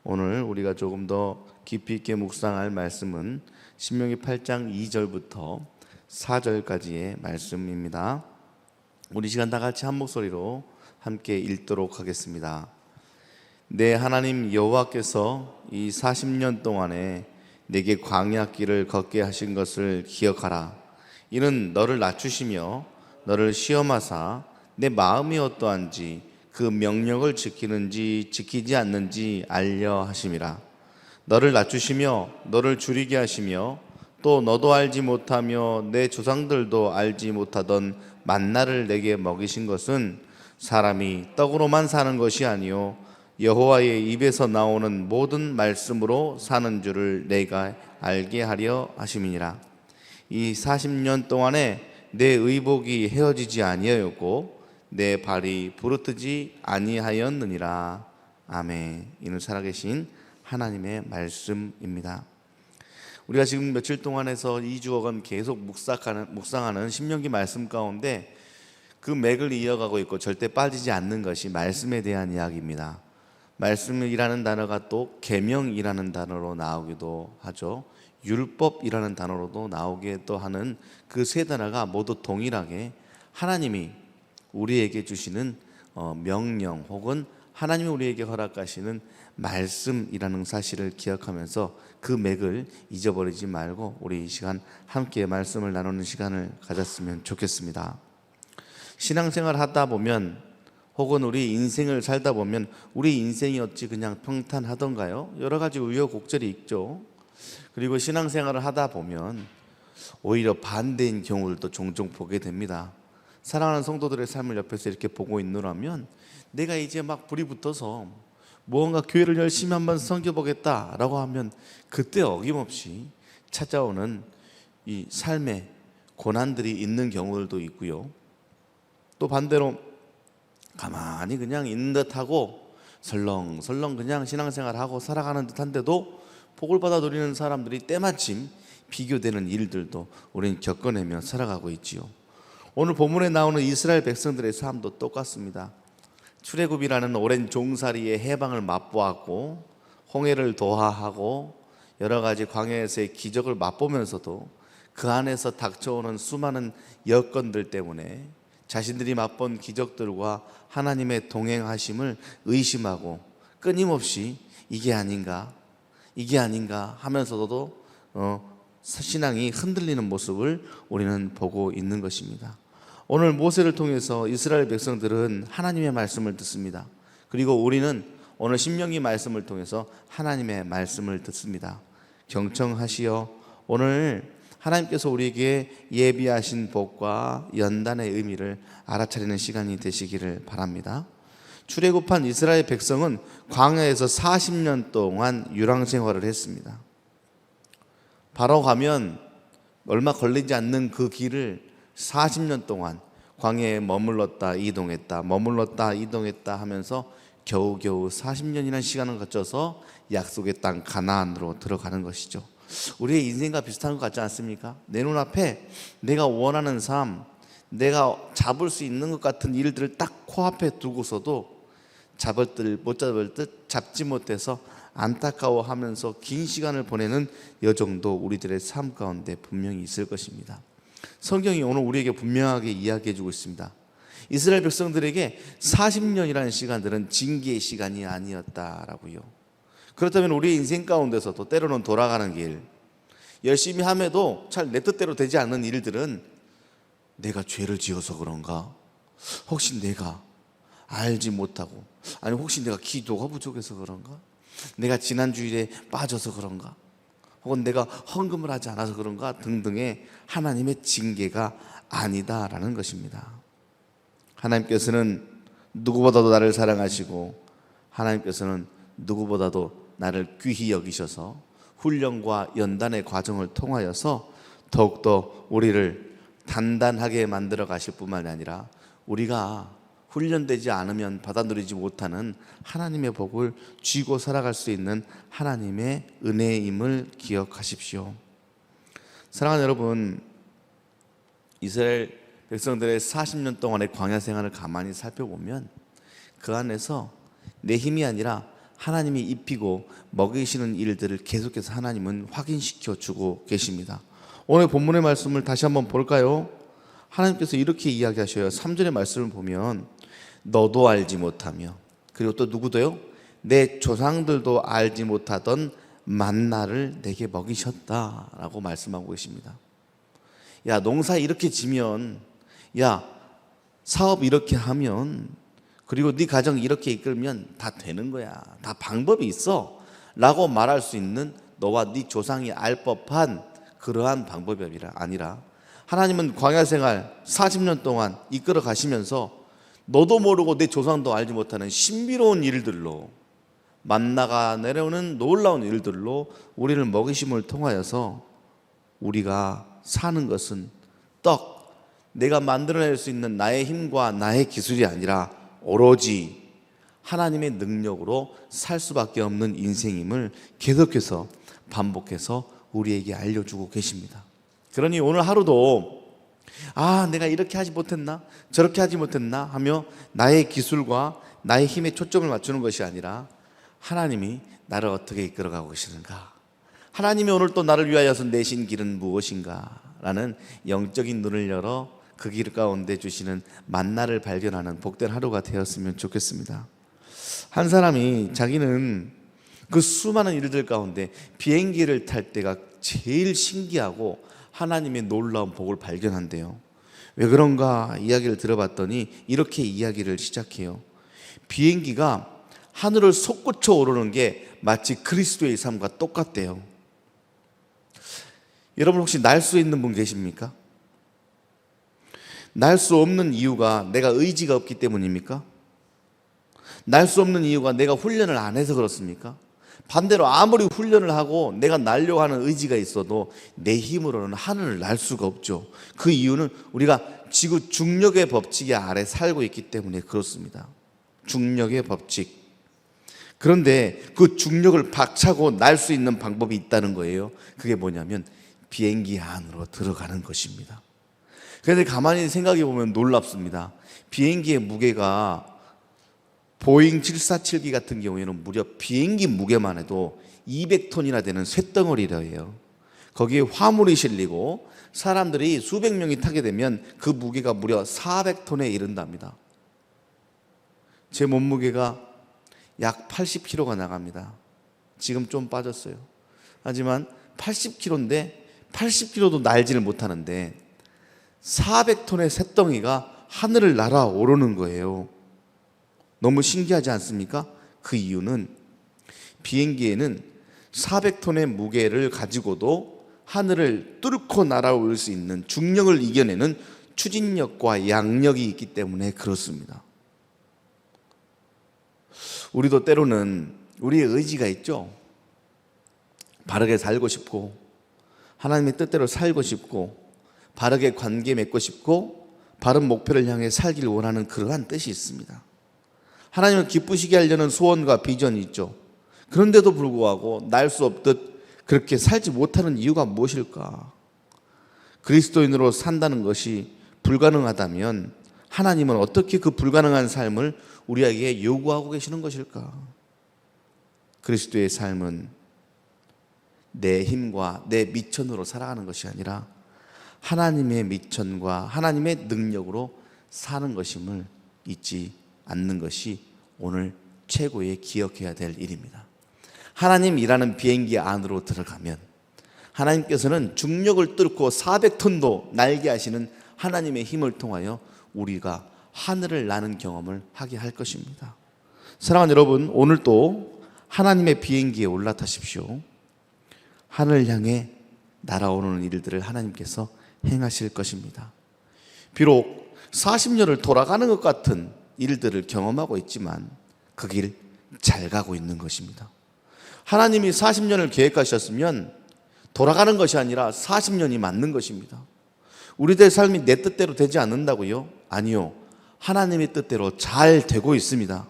오늘 우리가 조금 더 깊이 있게 묵상할 말씀은 신명기 8장 2절부터 4절까지의 말씀입니다. 우리 시간 다 같이 한 목소리로 함께 읽도록 하겠습니다. 내 하나님 여호와께서 이 40년 동안에 내게 광야 길을 걷게 하신 것을 기억하라. 이는 너를 낮추시며 너를 시험하사 내 마음이 어떠한지 그 명령을 지키는지 지키지 않는지 알려 하심이라. 너를 낮추시며 너를 줄이게 하시며 또 너도 알지 못하며 내 조상들도 알지 못하던 만나를 내게 먹이신 것은 사람이 떡으로만 사는 것이 아니요 여호와의 입에서 나오는 모든 말씀으로 사는 줄을 내가 알게 하려 하심이니라. 이 40년 동안에 내 의복이 헤어지지 아니하였고 내 발이 부르트지 아니하였느니라. 아멘. 이는 살아계신 하나님의 말씀입니다. 우리가 지금 며칠 동안에서 2주간 계속 묵상하는 신명기 말씀 가운데 그 맥을 이어가고 있고 절대 빠지지 않는 것이 말씀에 대한 이야기입니다. 말씀이라는 단어가 또 계명이라는 단어로 나오기도 하죠. 율법이라는 단어로도 나오기도 하는 그 세 단어가 모두 동일하게 하나님이 우리에게 주시는 명령 혹은 하나님이 우리에게 허락하시는 말씀이라는 사실을 기억하면서 그 맥을 잊어버리지 말고 우리 이 시간 함께 말씀을 나누는 시간을 가졌으면 좋겠습니다. 신앙생활 하다 보면 혹은 우리 인생을 살다 보면 우리 인생이 어찌 그냥 평탄하던가요? 여러 가지 우여곡절이 있죠. 그리고 신앙생활을 하다 보면 오히려 반대인 경우들도 종종 보게 됩니다. 사랑하는 성도들의 삶을 옆에서 이렇게 보고 있노라면 내가 이제 막 불이 붙어서 무언가 교회를 열심히 한번 섬겨보겠다라고 하면 그때 어김없이 찾아오는 이 삶의 고난들이 있는 경우들도 있고요. 또 반대로 가만히 그냥 있는 듯하고 설렁설렁 그냥 신앙생활하고 살아가는 듯한데도 복을 받아 누리는 사람들이 때마침 비교되는 일들도 우리는 겪어내며 살아가고 있지요. 오늘 본문에 나오는 이스라엘 백성들의 삶도 똑같습니다. 출애굽이라는 오랜 종살이의 해방을 맛보았고 홍해를 도하하고 여러 가지 광야에서의 기적을 맛보면서도 그 안에서 닥쳐오는 수많은 여건들 때문에 자신들이 맛본 기적들과 하나님의 동행하심을 의심하고 끊임없이 이게 아닌가 하면서도 신앙이 흔들리는 모습을 우리는 보고 있는 것입니다. 오늘 모세를 통해서 이스라엘 백성들은 하나님의 말씀을 듣습니다. 그리고 우리는 오늘 신명기 말씀을 통해서 하나님의 말씀을 듣습니다. 경청하시어 오늘 하나님께서 우리에게 예비하신 복과 연단의 의미를 알아차리는 시간이 되시기를 바랍니다. 출애굽한 이스라엘 백성은 광야에서 40년 동안 유랑생활을 했습니다. 바로 가면 얼마 걸리지 않는 그 길을 40년 동안 광야에 머물렀다 이동했다 하면서 겨우겨우 40년이라는 시간을 거쳐서 약속의 땅 가나안으로 들어가는 것이죠. 우리의 인생과 비슷한 것 같지 않습니까? 내 눈앞에 내가 원하는 삶, 내가 잡을 수 있는 것 같은 일들을 딱 코앞에 두고서도 못 잡을 듯 잡지 못해서 안타까워하면서 긴 시간을 보내는 여정도 우리들의 삶 가운데 분명히 있을 것입니다. 성경이 오늘 우리에게 분명하게 이야기해주고 있습니다. 이스라엘 백성들에게 40년이라는 시간들은 징계의 시간이 아니었다라고요. 그렇다면 우리의 인생 가운데서도 때로는 돌아가는 길, 열심히 함에도 잘 내 뜻대로 되지 않는 일들은 내가 죄를 지어서 그런가? 혹시 내가 알지 못하고, 아니 혹시 내가 기도가 부족해서 그런가? 내가 지난 주일에 빠져서 그런가? 혹은 내가 헌금을 하지 않아서 그런가? 등등의 하나님의 징계가 아니다라는 것입니다. 하나님께서는 누구보다도 나를 사랑하시고 하나님께서는 누구보다도 나를 귀히 여기셔서 훈련과 연단의 과정을 통하여서 더욱더 우리를 단단하게 만들어 가실 뿐만 아니라 우리가 훈련되지 않으면 받아 누리지 못하는 하나님의 복을 쥐고 살아갈 수 있는 하나님의 은혜임을 기억하십시오. 사랑하는 여러분, 이스라엘 백성들의 40년 동안의 광야 생활을 가만히 살펴보면 그 안에서 내 힘이 아니라 하나님이 입히고 먹이시는 일들을 계속해서 하나님은 확인시켜 주고 계십니다. 오늘 본문의 말씀을 다시 한번 볼까요? 하나님께서 이렇게 이야기하셔요. 3절의 말씀을 보면 너도 알지 못하며, 그리고 또 누구도요? 내 조상들도 알지 못하던 만나를 내게 먹이셨다라고 말씀하고 계십니다. 야, 농사 이렇게 지면, 야, 사업 이렇게 하면, 그리고 네 가정 이렇게 이끌면 다 되는 거야, 다 방법이 있어 라고 말할 수 있는 너와 네 조상이 알 법한 그러한 방법이 아니라, 하나님은 광야 생활 40년 동안 이끌어 가시면서 너도 모르고 내 조상도 알지 못하는 신비로운 일들로, 만나가 내려오는 놀라운 일들로 우리를 먹이심을 통하여서 우리가 사는 것은 떡, 내가 만들어낼 수 있는 나의 힘과 나의 기술이 아니라 오로지 하나님의 능력으로 살 수밖에 없는 인생임을 계속해서 반복해서 우리에게 알려주고 계십니다. 그러니 오늘 하루도 내가 이렇게 하지 못했나, 저렇게 하지 못했나 하며 나의 기술과 나의 힘에 초점을 맞추는 것이 아니라 하나님이 나를 어떻게 이끌어가고 계시는가, 하나님이 오늘 또 나를 위하여서 내신 길은 무엇인가 라는 영적인 눈을 열어 그 길 가운데 주시는 만나를 발견하는 복된 하루가 되었으면 좋겠습니다. 한 사람이 자기는 그 수많은 일들 가운데 비행기를 탈 때가 제일 신기하고 하나님의 놀라운 복을 발견한대요. 왜 그런가 이야기를 들어봤더니 이렇게 이야기를 시작해요. 비행기가 하늘을 솟구쳐 오르는 게 마치 그리스도의 삶과 똑같대요. 여러분 혹시 날 수 있는 분 계십니까? 날 수 없는 이유가 내가 의지가 없기 때문입니까? 날 수 없는 이유가 내가 훈련을 안 해서 그렇습니까? 반대로 아무리 훈련을 하고 내가 날려고 하는 의지가 있어도 내 힘으로는 하늘을 날 수가 없죠. 그 이유는 우리가 지구 중력의 법칙 아래 살고 있기 때문에 그렇습니다. 중력의 법칙. 그런데 그 중력을 박차고 날 수 있는 방법이 있다는 거예요. 그게 뭐냐면 비행기 안으로 들어가는 것입니다. 그런데 가만히 생각해 보면 놀랍습니다. 비행기의 무게가 보잉 747기 같은 경우에는 무려 비행기 무게만 해도 200톤이나 되는 쇳덩어리라 해요. 거기에 화물이 실리고 사람들이 수백 명이 타게 되면 그 무게가 무려 400톤에 이른답니다. 제 몸무게가 약 80kg가 나갑니다. 지금 좀 빠졌어요. 하지만 80kg인데 80kg도 날지를 못하는데 400톤의 쇳덩이가 하늘을 날아오르는 거예요. 너무 신기하지 않습니까? 그 이유는 비행기에는 400톤의 무게를 가지고도 하늘을 뚫고 날아올 수 있는 중력을 이겨내는 추진력과 양력이 있기 때문에 그렇습니다. 우리도 때로는 우리의 의지가 있죠. 바르게 살고 싶고 하나님의 뜻대로 살고 싶고 바르게 관계 맺고 싶고 바른 목표를 향해 살기를 원하는 그러한 뜻이 있습니다. 하나님을 기쁘시게 하려는 소원과 비전이 있죠. 그런데도 불구하고 날 수 없듯 그렇게 살지 못하는 이유가 무엇일까? 그리스도인으로 산다는 것이 불가능하다면 하나님은 어떻게 그 불가능한 삶을 우리에게 요구하고 계시는 것일까? 그리스도의 삶은 내 힘과 내 미천으로 살아가는 것이 아니라 하나님의 미천과 하나님의 능력으로 사는 것임을 잊지 않는 것이 오늘 최고의 기억해야 될 일입니다. 하나님이라는 비행기 안으로 들어가면 하나님께서는 중력을 뚫고 400톤도 날게 하시는 하나님의 힘을 통하여 우리가 하늘을 나는 경험을 하게 할 것입니다. 사랑하는 여러분, 오늘도 하나님의 비행기에 올라타십시오. 하늘을 향해 날아오르는 일들을 하나님께서 행하실 것입니다. 비록 40년을 돌아가는 것 같은 일들을 경험하고 있지만 그 길 잘 가고 있는 것입니다. 하나님이 40년을 계획하셨으면 돌아가는 것이 아니라 40년이 맞는 것입니다. 우리들의 삶이 내 뜻대로 되지 않는다고요? 아니요. 하나님의 뜻대로 잘 되고 있습니다.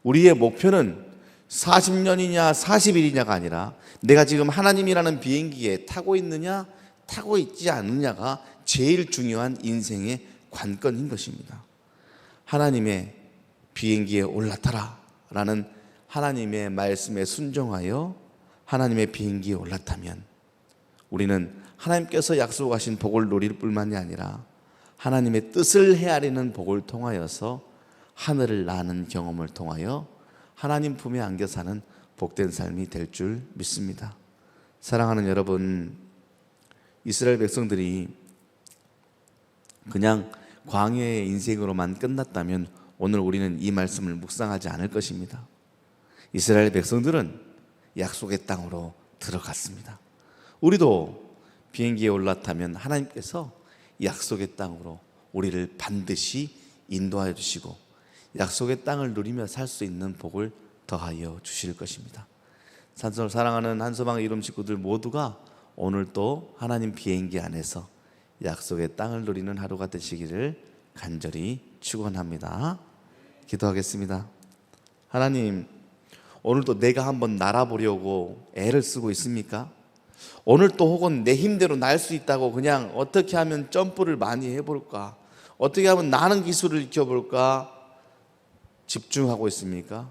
우리의 목표는 40년이냐 40일이냐가 아니라 내가 지금 하나님이라는 비행기에 타고 있느냐 타고 있지 않느냐가 제일 중요한 인생의 관건인 것입니다. 하나님의 비행기에 올라타라 라는 하나님의 말씀에 순종하여 하나님의 비행기에 올라타면 우리는 하나님께서 약속하신 복을 누릴 뿐만이 아니라 하나님의 뜻을 헤아리는 복을 통하여서 하늘을 나는 경험을 통하여 하나님 품에 안겨 사는 복된 삶이 될 줄 믿습니다. 사랑하는 여러분, 이스라엘 백성들이 그냥 광야의 인생으로만 끝났다면 오늘 우리는 이 말씀을 묵상하지 않을 것입니다. 이스라엘 백성들은 약속의 땅으로 들어갔습니다. 우리도 비행기에 올라타면 하나님께서 약속의 땅으로 우리를 반드시 인도하여 주시고 약속의 땅을 누리며 살 수 있는 복을 더하여 주실 것입니다. 산소를 사랑하는 한소방 이름 식구들 모두가 오늘 또 하나님 비행기 안에서 약속의 땅을 누리는 하루가 되시기를 간절히 축원합니다. 기도하겠습니다. 하나님, 오늘도 내가 한번 날아보려고 애를 쓰고 있습니까? 오늘 또 혹은 내 힘대로 날 수 있다고 그냥 어떻게 하면 점프를 많이 해볼까? 어떻게 하면 나는 기술을 익혀볼까? 집중하고 있습니까?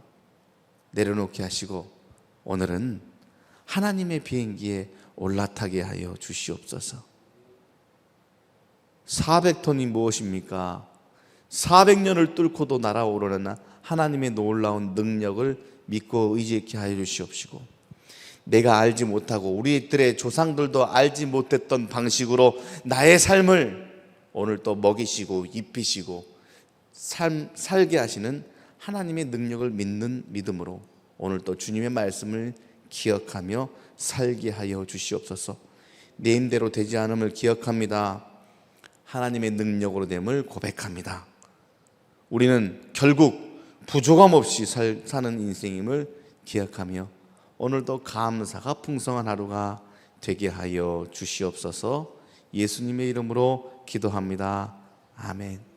내려놓게 하시고 오늘은 하나님의 비행기에 올라타게 하여 주시옵소서. 400톤이 무엇입니까? 400년을 뚫고도 날아오르는 하나님의 놀라운 능력을 믿고 의지케 하여 주시옵시고 내가 알지 못하고 우리들의 조상들도 알지 못했던 방식으로 나의 삶을 오늘 또 먹이시고 입히시고 살게 하시는 하나님의 능력을 믿는 믿음으로 오늘 또 주님의 말씀을 기억하며 살게 하여 주시옵소서. 내 힘대로 되지 않음을 기억합니다. 하나님의 능력으로 됨을 고백합니다. 우리는 결국 부족함 없이 사는 인생임을 기억하며 오늘도 감사가 풍성한 하루가 되게 하여 주시옵소서. 예수님의 이름으로 기도합니다. 아멘.